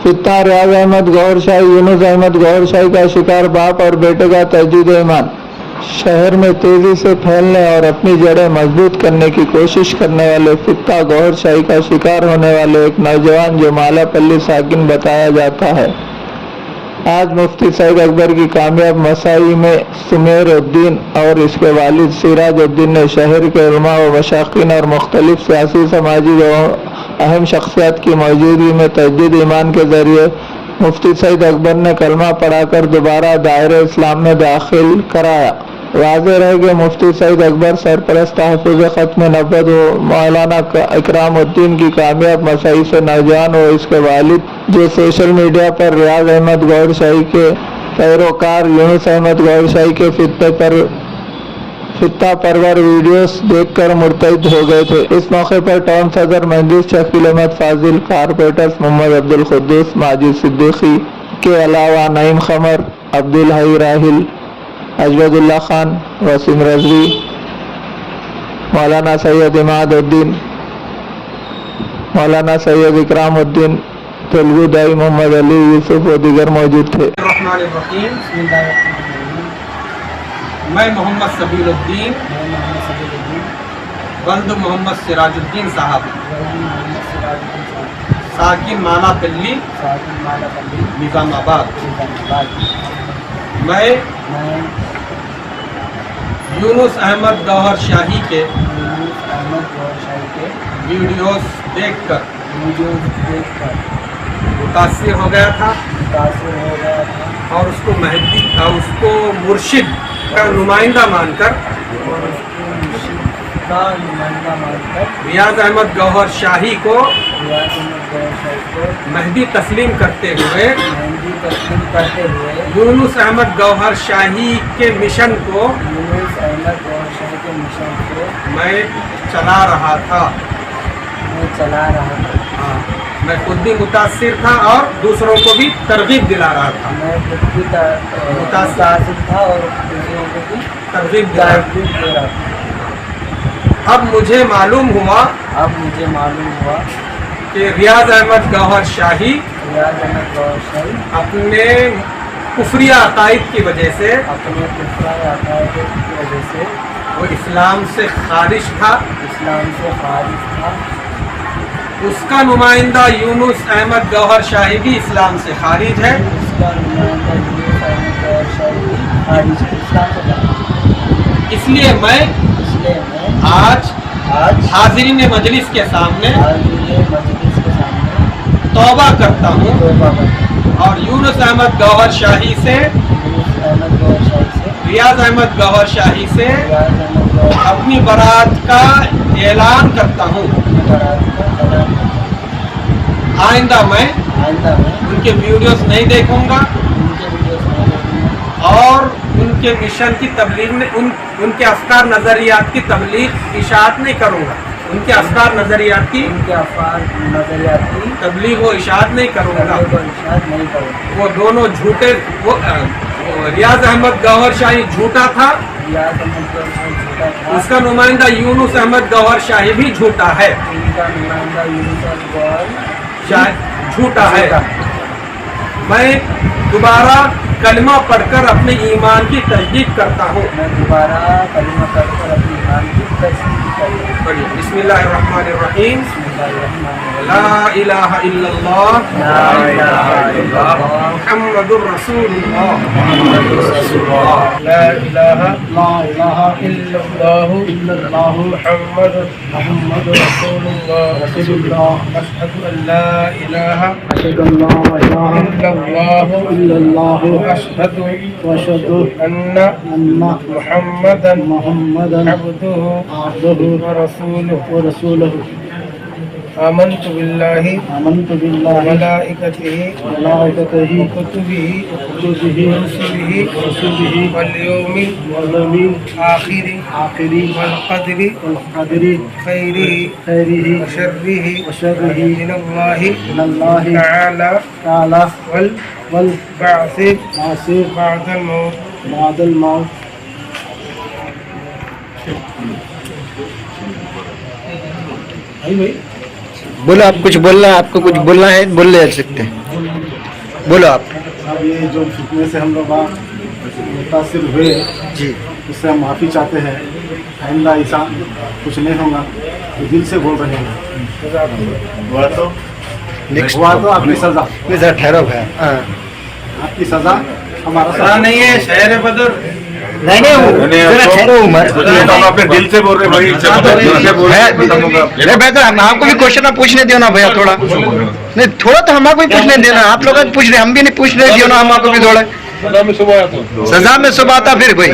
फित्ता रियाज अहमद गौहर शाही यूनुस अहमद गौहर शाही का शिकार बाप और बेटे का तजदीद ईमान। शहर में तेजी से फैलने और अपनी जड़ें मजबूत करने की कोशिश करने वाले फित्ता गौहर शाही का शिकार होने वाले एक नौजवान जो मालापल्ली साकिन बताया जाता है, आज मुफ्ती सईद अकबर की कामयाब मसाई में सुमेरुद्दीन और इसके वालिद सिराजुद्दीन ने शहर के उलमा व मशाकिन और मुख्तलिफ सियासी समाजी व अहम शख्सियत की मौजूदगी में तजदीद ईमान के ज़रिए मुफ्ती सईद अकबर ने कलमा पढ़ाकर दोबारा दायरे इस्लाम में दाखिल कराया। वाज़ेह रहे कि मुफ्ती सईद अकबर सरपरस्त तहफ़्फ़ुज़ ख़त्म नबुव्वत व मौलाना इकरामुद्दीन की कामयाब मसाई से नौजवान व इसके वालिद जो सोशल मीडिया पर रियाज अहमद गौहर शाही के पैरोकार यूनुस अहमद गौहर शाही के फित्ता परवर वीडियोस देखकर मुर्तद हो गए थे। इस मौके पर टाउन सदर महदूस शकील अहमद फाजिल, कारपोरेटर्स मोहम्मद अब्दुल कुद्दूस, माजिद सिद्दीकी के अलावा नईम खमर, अब्दुल हई राहिल, अजवदुल्ला खान, वसीम रजवी, मौलाना सैयद इमादुद्दीन, मौलाना सैयद इकरामुद्दीन, तेलुगु दाई मोहम्मद अली यूसुफ व दीगर मौजूद थे। मैं मोहम्मद सबीरुद्दीन वल्द मोहम्मद सिराजुद्दीन साहब साकिन मालापल्ली निज़ामाबाद। मैं यूनुस अहमद गौहर शाही के वीडियोस देखकर मुतासिर हो गया था और उसको महदी उसको मुर्शिद का नुमाइंदा मानकर रियाज अहमद गौहर शाही को महदी तस्लीम करते हुए यूनुस अहमद गौहर शाही के मिशन को मैं चला रहा था। हाँ, मैं खुद भी मुतासिर था और दूसरों को भी तरगीब दिला रहा था। मैं खुद भी मुतासिर था और दूसरों को भी तरगीब दिला रहा था। अब मुझे मालूम हुआ कि रियाज अहमद गौहर शाही अपने कुफरिया अकाइद की वजह से वो इस्लाम से खारिज था। उसका नुमाइंदा यूनुस अहमद गौहर शाही भी इस्लाम से खारिज है। इसलिए मैं आज हाज़रीन मजलिस के सामने तौबा करता हूँ और यूनुस अहमद गौहर शाही से रियाज अहमद गौहर शाही से अपनी बरात का ऐलान करता हूँ। आइंदा मैं उनके वीडियोस नहीं देखूंगा और उनके मिशन की तबलीग में उनके अफकार नज़रियात की तबलीग इशाअत नहीं करूंगा। उनके अफकार नज़रियात की तबलीग व इशाअत नहीं करूंगा। वो दोनों झूठे, वो रियाज अहमद गौहर शाही झूठा था, उसका नुमाइंदा यूनुस अहमद गौहर शाही भी झूठा है, झूठा है। मैं दोबारा कलमा पढ़कर अपने ईमान की तजदीद करता हूँ। बिस्मिल्लाहिर्रहमानिर्रहीम। ला इलाहा इल्लल्लाह मुहम्मदुर रसूलुल्लाह। ला इलाहा इल्लल्लाह मुहम्मदुर रसूलुल्लाह। अशहदु अन ला इलाहा इल्लल्लाह अशहदु अन्ना मुहम्मदन अब्दुहु व रसूलुहु। आमन्तु बिल्लाहि व मलाइकतिहि व कुतुबिहि व रुसुलिहि वल यौमिल आखिरि वल क़दरि खैरिहि व शर्रिहि मिनल्लाहि तआला वल बअसी बअदल मौत। बोलो, आप कुछ बोलना है, आपको कुछ बोलना है, बोल ले सकते हैं। बोलो आप। अब ये जो फितने से हम लोग मुतासिर हुए जी उससे हम माफ़ी चाहते हैं। आइंदा ऐसा कुछ नहीं होगा, तो दिल से बोल रहे हैं। हुआ तो आपकी सज़ा, नहीं सर ठहरो भाई। हाँ आपकी सज़ा हमारा सजा नहीं है, शहर बदर। नहीं जरा ठहरो उमर। अपने दिल से बोल रहे भाई, दिल से बोल रहे। अरे बेहतर हम आपको भी क्वेश्चन पूछने दो ना भैया, थोड़ा नहीं थोड़ा तो हमको भी पूछने देना। आप लोग पूछ रहे, हम भी नहीं पूछ रहे दियो ना, हम आपको भी थोड़ा सजा में सुबह आता। फिर भाई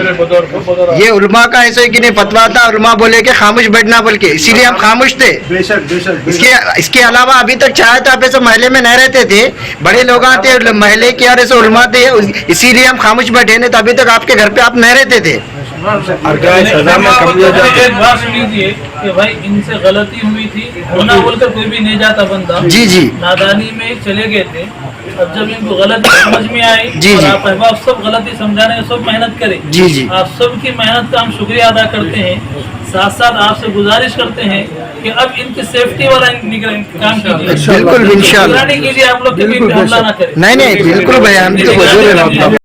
ये उलमा का ऐसा है कि नहीं फतवा था, उलमा बोले कि खामोश बैठना बोल के, इसीलिए हम खामोश थे। बेशक बेशक इसके अलावा अभी तक चाहे तो आप ऐसे महल्ले में नहीं रहते थे, बड़े लोग आते महल्ले के और ऐसे उलमा थे, इसीलिए हम खामोश बैठे नहीं तो अभी तक आपके घर पे आप नहीं रहते थे। और क्या सजा में कमजोर एक बात सुनिए कि भाई इनसे गलती हुई थी, होना बोलकर कोई भी नहीं जाता बंदा। जी जी नादानी में चले गए थे। अब जब इनको गलती समझ में आई जी, और जी। आप अहबाब सब गलती समझाने में सब मेहनत करें। जी, जी। आप सबकी मेहनत का हम शुक्रिया अदा करते हैं। साथ साथ आपसे गुजारिश करते हैं कि अब इनकी सेफ्टी वाला काम कीजिए। बिल्कुल इंशाल्लाह। निगरानी कीजिए, आप लोग कभी हमला ना करें। नहीं बिल्कुल भैया, हम तो